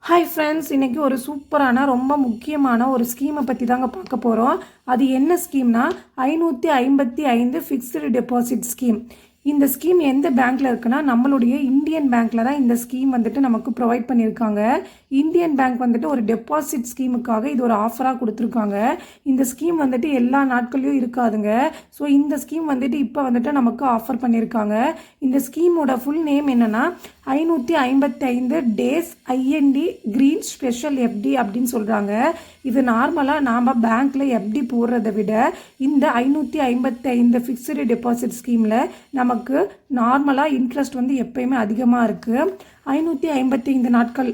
Hi friends, இன்றைக்கி ஒரு சூப்பரான ரொம்ப முக்கியமான ஒரு ஸ்கீமை பற்றி தாங்க பார்க்க போகிறோம். அது என்ன ஸ்கீம்னா 555 ஃபிக்ஸ்டு டெபாசிட் ஸ்கீம். இந்த ஸ்கீம் எந்த பேங்க்கில் இருக்குன்னா நம்மளுடைய இந்தியன் பேங்க்கில் தான் இந்த ஸ்கீம் வந்துட்டு நமக்கு ப்ரொவைட் பண்ணியிருக்காங்க. இந்தியன் பேங்க் வந்துட்டு ஒரு டெபாசிட் ஸ்கீமுக்காக இது ஒரு ஆஃபராக கொடுத்துருக்காங்க. இந்த ஸ்கீம் வந்துட்டு எல்லா நாட்கள்லையும் இருக்காதுங்க. ஸோ இந்த ஸ்கீம் வந்துட்டு இப்போ வந்துட்டு நமக்கு ஆஃபர் பண்ணியிருக்காங்க. இந்த ஸ்கீமோட ஃபுல் நேம் என்னென்னா 555 days IND green special FD அப்படின்னு சொல்கிறாங்க. இது நார்மலாக நாம் பேங்க்கில் எஃப்டி போடுறதை விட இந்த 555 ஃபிக்ஸ்டு டெபாசிட் ஸ்கீமில் நமக்கு நார்மலாக இன்ட்ரெஸ்ட் வந்து எப்பயுமே அதிகமாக இருக்குது. 555 நாட்கள்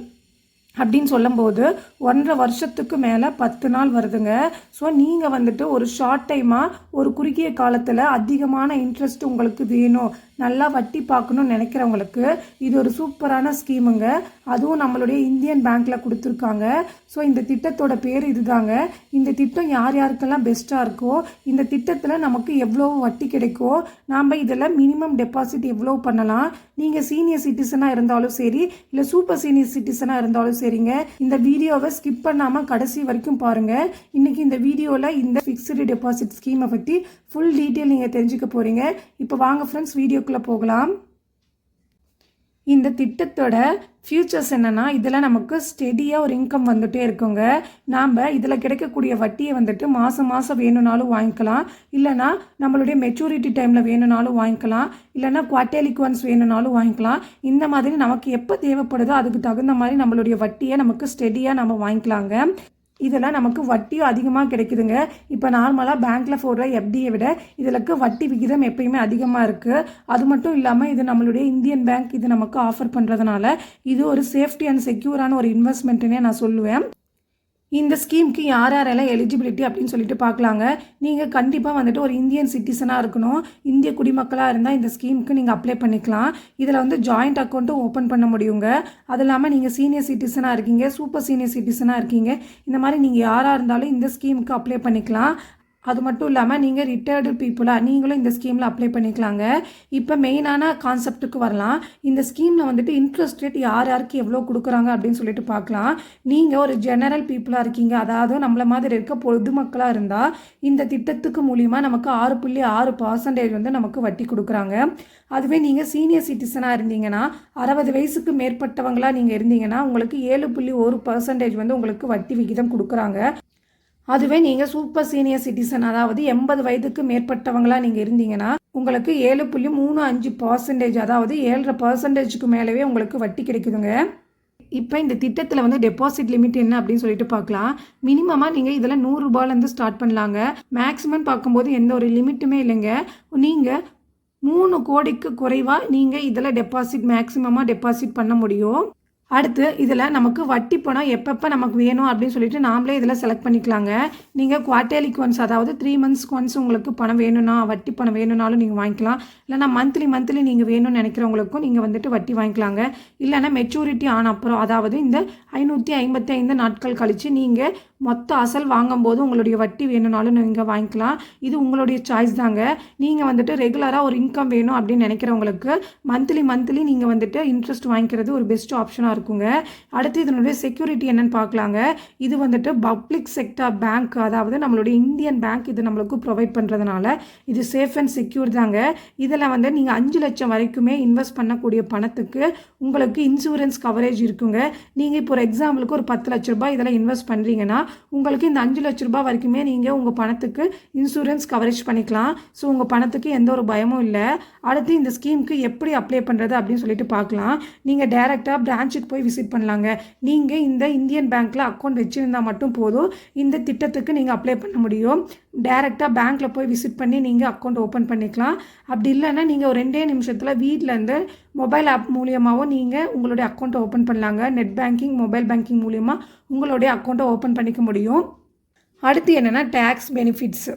அப்படின்னு சொல்லும்போது 1.5 வருஷத்துக்கு மேலே 10 நாள் வருதுங்க. ஸோ நீங்கள் வந்துட்டு ஒரு ஷார்ட் டைமாக ஒரு குறுகிய காலத்தில் அதிகமான இன்ட்ரெஸ்ட் உங்களுக்கு வேணும், நல்லா வட்டி பார்க்கணும்னு நினைக்கிறவங்களுக்கு இது ஒரு சூப்பரான ஸ்கீமுங்க. அதுவும் நம்மளுடைய இந்தியன் பேங்க்கில் கொடுத்துருக்காங்க. ஸோ இந்த திட்டத்தோட பேர் இதுதாங்க. இந்த திட்டம் யார் யாருக்கெல்லாம் பெஸ்ட்டாக இருக்கோ, இந்த திட்டத்தில் நமக்கு எவ்வளோ வட்டி கிடைக்கும், நாம் இதில் மினிமம் டெபாசிட் எவ்வளோ பண்ணலாம், நீங்கள் சீனியர் சிட்டிசனாக இருந்தாலும் சரி இல்லை சூப்பர் சீனியர் சிட்டிசனாக இருந்தாலும் சரிங்க, இந்த வீடியோவை ஸ்கிப் பண்ணாமல் கடைசி வரைக்கும் பாருங்கள். இன்றைக்கி இந்த வீடியோவில் இந்த ஃபிக்ஸ்டு டெபாசிட் ஸ்கீமை பற்றி ஃபுல் டீட்டெயில் நீங்கள் தெரிஞ்சுக்க போகிறீங்க. இப்போ வாங்க ஃப்ரெண்ட்ஸ் வீடியோக்குள்ளே போகலாம். இந்த திட்டத்தோட ஃபியூச்சர்ஸ் என்னென்னா, இதில் நமக்கு ஸ்டெடியாக ஒரு இன்கம் வந்துகிட்டே இருக்குங்க. நாம் இதில் கிடைக்கக்கூடிய வட்டியை வந்துட்டு மாதம் மாதம் வேணும்னாலும் வாங்கிக்கலாம், இல்லைனா நம்மளுடைய மெச்சூரிட்டி டைமில் வேணும்னாலும் வாங்கிக்கலாம், இல்லைனா குவார்ட்டர்லிக்கு ஒன்ஸ் வேணும்னாலும் வாங்கிக்கலாம். இந்த மாதிரி நமக்கு எப்போ தேவைப்படுதோ அதுக்கு தகுந்த மாதிரி நம்மளுடைய வட்டியை நமக்கு ஸ்டெடியாக நம்ம வாங்கிக்கலாங்க. இதெல்லாம் நமக்கு வட்டியும் அதிகமாக கிடைக்குதுங்க. இப்போ நார்மலாக பேங்க்கில் போடுற எஃப்டியை விட இதில் வட்டி விகிதம் எப்பயுமே அதிகமாக இருக்குது. அது மட்டும் இல்லாமல் இது நம்மளுடைய இந்தியன் பேங்க் இது நமக்கு ஆஃபர் பண்ணுறதுனால இது ஒரு சேஃப்டி அண்ட் செக்யூரான ஒரு இன்வெஸ்ட்மெண்ட்டுன்னே நான் சொல்லுவேன். இந்த ஸ்கீமுக்கு யார் யாரெல்லாம் எலிஜிபிலிட்டி அப்படின்னு சொல்லிட்டு பார்க்கலாங்க. நீங்கள் கண்டிப்பாக வந்துட்டு ஒரு இந்தியன் சிட்டிசனாக இருக்கணும், இந்திய குடிமக்களாக இருந்தால் இந்த ஸ்கீமுக்கு நீங்கள் அப்ளை பண்ணிக்கலாம். இதில் வந்து ஜாயிண்ட் அக்கௌண்ட்டும் ஓப்பன் பண்ண முடியுங்க. அது இல்லாமல் நீங்கள் சீனியர் சிட்டிசனாக இருக்கீங்க, சூப்பர் சீனியர் சிட்டிசனாக இருக்கீங்க, இந்த மாதிரி நீங்கள் யாராக இருந்தாலும் இந்த ஸ்கீமுக்கு அப்ளை பண்ணிக்கலாம். அது மட்டும் இல்லாமல் நீங்கள் ரிட்டையர்டு பீப்புளாக நீங்களும் இந்த ஸ்கீமில் அப்ளை பண்ணிக்கலாங்க. இப்போ மெயினான கான்செப்ட்டுக்கு வரலாம். இந்த ஸ்கீமில் வந்துட்டு இன்ட்ரெஸ்ட் ரேட் யார் யாருக்கு எவ்வளோ கொடுக்குறாங்க அப்படின்னு சொல்லிட்டு பார்க்கலாம். நீங்கள் ஒரு ஜெனரல் பீப்புளாக இருக்கீங்க, அதாவது நம்மள மாதிரி இருக்க பொதுமக்களாக இருந்தால் இந்த திட்டத்துக்கு மூலிமா நமக்கு 6.6% வந்து நமக்கு வட்டி கொடுக்குறாங்க. அதுவே நீங்கள் சீனியர் சிட்டிசனாக இருந்தீங்கன்னா 60 வயசுக்கு மேற்பட்டவங்களாக நீங்கள் இருந்தீங்கன்னா உங்களுக்கு 7.1% வந்து உங்களுக்கு வட்டி விகிதம் கொடுக்குறாங்க. அதுவே நீங்கள் சூப்பர் சீனியர் சிட்டிசன், அதாவது 80 வயதுக்கு மேற்பட்டவங்களாக நீங்கள் இருந்தீங்கன்னா உங்களுக்கு 7.35%, அதாவது 7.5%க்கு மேலவே உங்களுக்கு வட்டி கிடைக்குதுங்க. இப்போ இந்த திட்டத்தில் வந்து டெபாசிட் லிமிட் என்ன அப்படின்னு சொல்லிட்டு பார்க்கலாம். மினிமமாக நீங்கள் இதில் 100 ரூபாயிலேருந்து ஸ்டார்ட் பண்ணலாங்க. மேக்ஸிமம் பார்க்கும்போது எந்த ஒரு லிமிட்டுமே இல்லைங்க. நீங்கள் 3 கோடிக்கு குறைவாக நீங்கள் இதில் மேக்ஸிமமாக டெபாசிட் பண்ண முடியும். அடுத்து இதில் நமக்கு வட்டி பணம் எப்பப்போ நமக்கு வேணும் அப்படின்னு சொல்லிட்டு நாமளே இதில் செலக்ட் பண்ணிக்கலாங்க. நீங்கள் குவார்ட்டர்லிக்கு ஒன்ஸ், அதாவது 3 மந்த்ஸ்க்கு ஒன்ஸ் உங்களுக்கு பணம் வேணும்னா, வட்டி பணம் வேணும்னாலும் நீங்கள் வாங்கிக்கலாம். இல்லைனா மந்த்லி நீங்கள் வேணும்னு நினைக்கிறவங்களுக்கும் நீங்கள் வந்துட்டு வட்டி வாங்கிக்கலாங்க. இல்லைனா மெச்சூரிட்டி ஆன அப்புறம், அதாவது இந்த 555 நாட்கள் கழித்து நீங்கள் மொத்த அசல் வாங்கும்போது உங்களுடைய வட்டி வேணும்னாலும் நீங்கள் வாங்கிக்கலாம். இது உங்களுடைய சாய்ஸ் தாங்க. நீங்கள் வந்துட்டு ரெகுலராக ஒரு இன்கம் வேணும் அப்படின்னு நினைக்கிறவங்களுக்கு மந்த்லி நீங்கள் வந்துட்டு இன்ட்ரெஸ்ட் வாங்கிக்கிறது ஒரு பெஸ்ட் ஆப்ஷனாக இருக்குங்க. அடுத்து இதனுடைய செக்யூரிட்டி என்னன்னு பார்க்கலாங்க. இது வந்துட்டு பப்ளிக் செக்டார் பேங்க், அதாவது நம்மளுடைய இந்தியன் பேங்க் இது நம்மளுக்கு ப்ரொவைட் பண்ணுறதுனால இது சேஃப் அண்ட் செக்யூர் தாங்க. இதில் வந்து நீங்கள் 5 லட்சம் வரைக்குமே இன்வெஸ்ட் பண்ணக்கூடிய பணத்துக்கு உங்களுக்கு இன்சூரன்ஸ் கவரேஜ் இருக்குங்க. நீங்கள் இப்போ ஒரு எக்ஸாம்பிளுக்கு ஒரு 10 லட்ச ரூபாய் இதில் இன்வெஸ்ட் பண்ணுறீங்கன்னா உங்களுக்கு இந்த 5 லட்ச ரூபாய் வரைக்குமே நீங்கள் உங்கள் பணத்துக்கு இன்சூரன்ஸ் கவரேஜ் பண்ணிக்கலாம். ஸோ உங்கள் பணத்துக்கு எந்த ஒரு பயமும் இல்லை. அடுத்து இந்த ஸ்கீமுக்கு எப்படி அப்ளை பண்ணுறது அப்படின்னு சொல்லிட்டு பார்க்கலாம். நீங்கள் டைரெக்டாக பிரான்ச்சுக்கு போய் விசிட் பண்ணலாங்க. நீங்கள் இந்த இந்தியன் பேங்க்கில் அக்கௌண்ட் வச்சுருந்தால் மட்டும் போதும் இந்த திட்டத்துக்கு நீங்கள் அப்ளை பண்ண முடியும். டைரெக்டாக பேங்க்கில் போய் விசிட் பண்ணி நீங்கள் அக்கௌண்ட் ஓப்பன் பண்ணிக்கலாம். அப்படி இல்லைன்னா நீங்கள் ஒரு 2 நிமிஷத்தில் வீட்டிலேருந்து மொபைல் ஆப் மூலியமாகவும் நீங்கள் உங்களுடைய அக்கௌண்ட்டை ஓப்பன் பண்ணலாங்க. நெட் பேங்கிங், மொபைல் பேங்கிங் மூலியமாக உங்களுடைய அக்கௌண்ட்டை ஓப்பன் பண்ணிக்க முடியும். அடுத்து என்னென்னா டேக்ஸ் பெனிஃபிட்ஸு.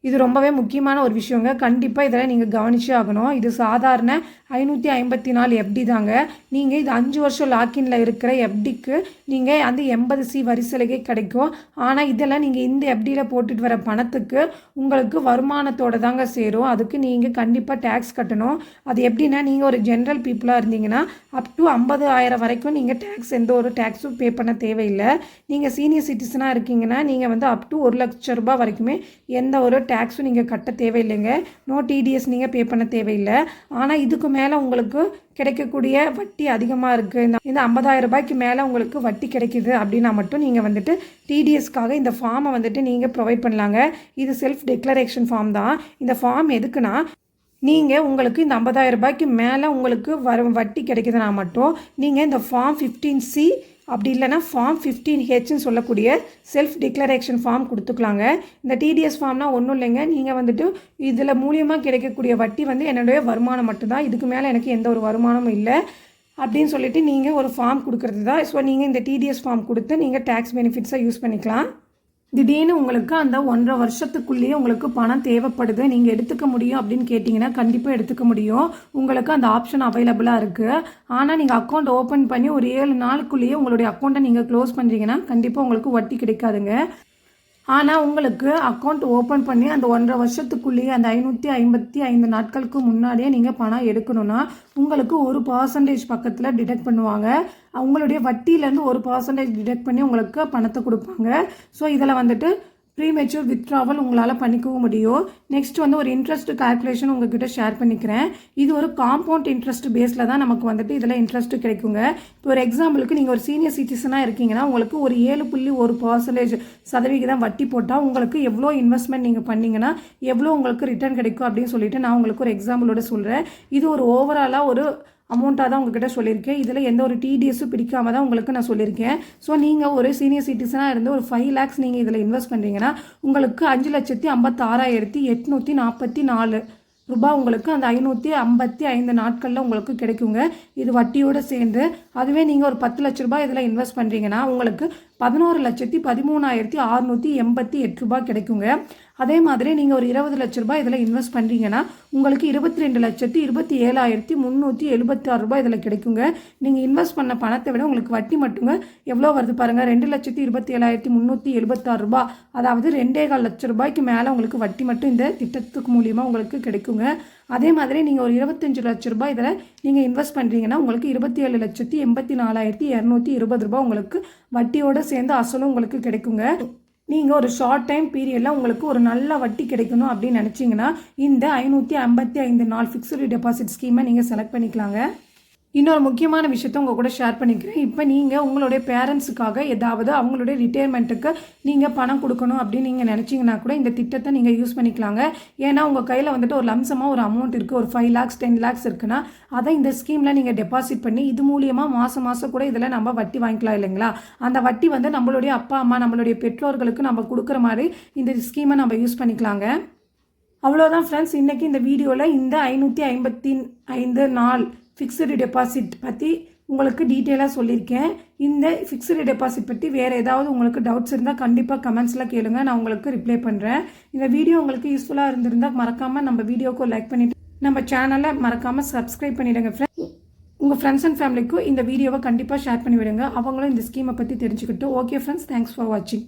இது ரொம்பவே முக்கியமான ஒரு விஷயங்க. கண்டிப்பாக இதில் நீங்கள் கவனிச்சே ஆகணும். இது சாதாரண 554 எஃப்டி தாங்க. நீங்கள் இது 5 வருஷம் லாக்கின்ல இருக்கிற எஃப்டிக்கு நீங்கள் அந்த 80C வரி சலுகை கிடைக்கும். ஆனால் இதெல்லாம் நீங்கள் இந்த எஃப்டியில் போட்டுட்டு வர பணத்துக்கு உங்களுக்கு வருமானத்தோடு தாங்க சேரும். அதுக்கு நீங்கள் கண்டிப்பாக டேக்ஸ் கட்டணும். அது எப்படின்னா, நீங்கள் ஒரு ஜென்ரல் பீப்புளாக இருந்தீங்கன்னா அப் டு 50,000 வரைக்கும் நீங்கள் டேக்ஸ் எந்த ஒரு டேக்ஸும் பே பண்ண தேவையில்லை. நீங்கள் சீனியர் சிட்டிசனாக இருக்கீங்கன்னா நீங்கள் வந்து அப் டு 1,00,000 ரூபாய் வரைக்குமே எந்த ஒரு டேக்ஸும் நீங்கள் கட்ட தேவையில்லைங்க. நோ டிடிஎஸ் நீங்கள் பே பண்ண தேவையில்லை. ஆனால் இதுக்கு மேலே உங்களுக்கு கிடைக்கக்கூடிய வட்டி அதிகமாக இருக்குது. இந்த 50,000 ரூபாய்க்கு மேலே உங்களுக்கு வட்டி கிடைக்கிது அப்படின்னா மட்டும் நீங்கள் வந்துட்டு டிடிஎஸ்க்காக இந்த ஃபார்மை வந்துட்டு நீங்கள் ப்ரொவைட் பண்ணலாங்க. இது செல்ஃப் டிக்ளரேஷன் ஃபார்ம் தான். இந்த ஃபார்ம் எதுக்குன்னா, நீங்கள் உங்களுக்கு இந்த 50,000 ரூபாய்க்கு மேலே உங்களுக்கு வட்டி கிடைக்குதுன்னா மட்டும் நீங்கள் இந்த ஃபார்ம் 15C அப்படி இல்லைனா ஃபார்ம் 15Hன்னு சொல்லக்கூடிய செல்ஃப் டிக்ளரேஷன் ஃபார்ம் கொடுத்துக்கலாங்க. இந்த டிடிஎஸ் ஃபார்ம்னா ஒன்றும் இல்லைங்க. நீங்கள் வந்துட்டு இதில் மூலியமாக கிடைக்கக்கூடிய வட்டி வந்து என்னுடைய வருமானம் மட்டும்தான், இதுக்கு மேலே எனக்கு எந்த ஒரு வருமானமும் இல்லை அப்படின்னு சொல்லிட்டு நீங்கள் ஒரு ஃபார்ம் கொடுக்குறது தான். ஸோ நீங்கள் இந்த டிடிஎஸ் ஃபார்ம் கொடுத்து நீங்கள் டேக்ஸ் பெனிஃபிட்ஸை யூஸ் பண்ணிக்கலாம். திடீர்னு உங்களுக்கு அந்த 1.5 வருஷத்துக்குள்ளேயே உங்களுக்கு பணம் தேவைப்படுது, நீங்கள் எடுத்துக்க முடியும் அப்படின்னு கேட்டிங்கன்னா கண்டிப்பாக எடுத்துக்க முடியும். உங்களுக்கு அந்த ஆப்ஷன் அவைலபிளாக இருக்குது. ஆனால் நீங்கள் அக்கௌண்ட் ஓப்பன் பண்ணி ஒரு 7 நாளுக்குள்ளேயே உங்களுடைய அக்கௌண்ட்டை நீங்கள் க்ளோஸ் பண்ணுறீங்கன்னா கண்டிப்பாக உங்களுக்கு வட்டி கிடைக்காதுங்க. ஆனால் உங்களுக்கு அக்கௌண்ட் ஓப்பன் பண்ணி அந்த 1.5 வருஷத்துக்குள்ளேயே அந்த 555 நாட்களுக்கு முன்னாடியே நீங்கள் பணம் எடுக்கணும்னா உங்களுக்கு 1% பக்கத்தில் டிடெக்ட் பண்ணுவாங்க. உங்களுடைய வட்டியிலேருந்து 1% டிடெக்ட் பண்ணி உங்களுக்கு பணத்தை கொடுப்பாங்க. ஸோ இதில் வந்துட்டு ப்ரீமெச்சூர் வித்ட்ராவல் உங்களால் பண்ணிக்கவும் முடியும். நெக்ஸ்ட் வந்து ஒரு இன்ட்ரெஸ்ட் கால்குலேஷன் உங்ககிட்ட ஷேர் பண்ணிக்கிறேன். இது ஒரு காம்பவுண்ட் இன்ட்ரெஸ்ட் பேஸில் தான் நமக்கு வந்துட்டு இதில் இன்ட்ரெஸ்ட் கிடைக்குங்க. இப்போ ஒரு எக்ஸாம்பிளுக்கு நீங்கள் ஒரு சீனியர் சிட்டிசனாக இருக்கீங்கன்னா உங்களுக்கு ஒரு 7.1% வட்டி போட்டால் உங்களுக்கு எவ்வளோ இன்வெஸ்ட்மெண்ட் நீங்கள் பண்ணிங்கன்னா எவ்வளோ உங்களுக்கு ரிட்டர்ன் கிடைக்கும் அப்படின்னு சொல்லிட்டு நான் உங்களுக்கு ஒரு எக்ஸாம்பிளோட சொல்கிறேன். இது ஒரு ஓவராலாக ஒரு அமௌண்ட்டாக தான் உங்ககிட்ட சொல்லியிருக்கேன். இதில் எந்த ஒரு டிடிஎஸும் பிடிக்காம தான் உங்களுக்கு நான் சொல்லியிருக்கேன். ஸோ நீங்கள் ஒரு சீனியர் சிட்டிசனாக இருந்து ஒரு 5 lakhs நீங்கள் இதில் இன்வெஸ்ட் பண்ணுறீங்கன்னா உங்களுக்கு 5,56,844 ரூபாய் உங்களுக்கு அந்த 555 நாட்களில் உங்களுக்கு கிடைக்குங்க. இது வட்டியோடு சேர்ந்து. அதுவே நீங்கள் ஒரு 10 லட்ச ரூபாய் இதில் இன்வெஸ்ட் பண்ணுறீங்கன்னா உங்களுக்கு 11,13,688 ரூபாய் கிடைக்குங்க. அதே மாதிரி நீங்கள் ஒரு 20 லட்ச ரூபாய் இதில் இன்வெஸ்ட் பண்ணுறீங்கன்னா உங்களுக்கு 22,27,376 ரூபாய் இதில் கிடைக்குங்க. நீங்கள் இன்வெஸ்ட் பண்ண பணத்தை விட உங்களுக்கு வட்டி மட்டுங்க எவ்வளோ வருது பாருங்கள், 2,27,376 ரூபாய். அதாவது 2.25 லட்ச ரூபாய்க்கு மேலே உங்களுக்கு வட்டி மட்டும் இந்த திட்டத்துக்கு மூலியமாக உங்களுக்கு கிடைக்குங்க. அதே மாதிரி நீங்கள் ஒரு 25 லட்ச ரூபாய் இதில் நீங்கள் இன்வெஸ்ட் பண்ணுறீங்கன்னா உங்களுக்கு 27,84,220 ரூபாய் உங்களுக்கு வட்டியோடு சேர்ந்து அசலும் உங்களுக்கு கிடைக்குங்க. நீங்கள் ஒரு ஷார்ட் டைம் பீரியடில் உங்களுக்கு ஒரு நல்ல வட்டி கிடைக்கணும் அப்படின்னு நினச்சிங்கன்னா இந்த 555 நாள் ஃபிக்ஸ்டு டெபாசிட் ஸ்கீமை நீங்கள் செலக்ட் பண்ணிக்கலாங்க. இன்னொரு முக்கியமான விஷயத்த உங்கள் கூட ஷேர் பண்ணிக்கிறேன். இப்போ நீங்கள் உங்களுடைய பேரண்ட்ஸுக்காக ஏதாவது அவங்களுடைய ரிட்டையர்மெண்ட்டுக்கு நீங்கள் பணம் கொடுக்கணும் அப்படின்னு நீங்கள் நினச்சிங்கன்னா கூட இந்த திட்டத்தை நீங்கள் யூஸ் பண்ணிக்கலாங்க. ஏன்னா உங்கள் கையில் வந்துட்டு ஒரு லம்சமாக ஒரு அமௌண்ட் இருக்குது, ஒரு 5 lakhs 10 lakhs இருக்குன்னா அதை இந்த ஸ்கீமில் நீங்கள் டெபாசிட் பண்ணி இது மூலியமாக மாதம் கூட இதில் நம்ம வட்டி வாங்கிக்கலாம் இல்லைங்களா. அந்த வட்டி வந்து நம்மளுடைய அப்பா அம்மா நம்மளுடைய பெற்றோர்களுக்கு நம்ம கொடுக்குற மாதிரி இந்த ஸ்கீமை நம்ம யூஸ் பண்ணிக்கலாங்க. அவ்வளோதான் ஃப்ரெண்ட்ஸ், இன்றைக்கி இந்த வீடியோவில் இந்த 555 நாள் ஃபிக்ஸ்டு டெபாசிட் பற்றி உங்களுக்கு டீட்டெயிலாக சொல்லியிருக்கேன். இந்த ஃபிக்ஸ்டு டெபாசிட் பற்றி வேறு ஏதாவது உங்களுக்கு டவுட்ஸ் இருந்தால் கண்டிப்பாக கமெண்ட்ஸில் கேளுங்க, நான் உங்களுக்கு ரிப்ளை பண்ணுறேன். இந்த வீடியோ உங்களுக்கு யூஸ்ஃபுல்லாக இருந்திருந்தால் மறக்காமல் நம்ம வீடியோக்கு லைக் பண்ணிவிட்டு நம்ம சேனலை மறக்காமல் சப்ஸ்கிரைப் பண்ணிவிடுங்க ஃப்ரெண்ட்ஸ். உங்கள் ஃப்ரெண்ட்ஸ் அண்ட் ஃபேமிலிக்கும் இந்த வீடியோவை கண்டிப்பாக ஷேர் பண்ணி விடுங்க, அவங்களும் இந்த ஸ்கீமை பற்றி தெரிஞ்சுக்கிட்டு. ஓகே ஃப்ரெண்ட்ஸ், தேங்க்ஸ் ஃபார் வாட்சிங்.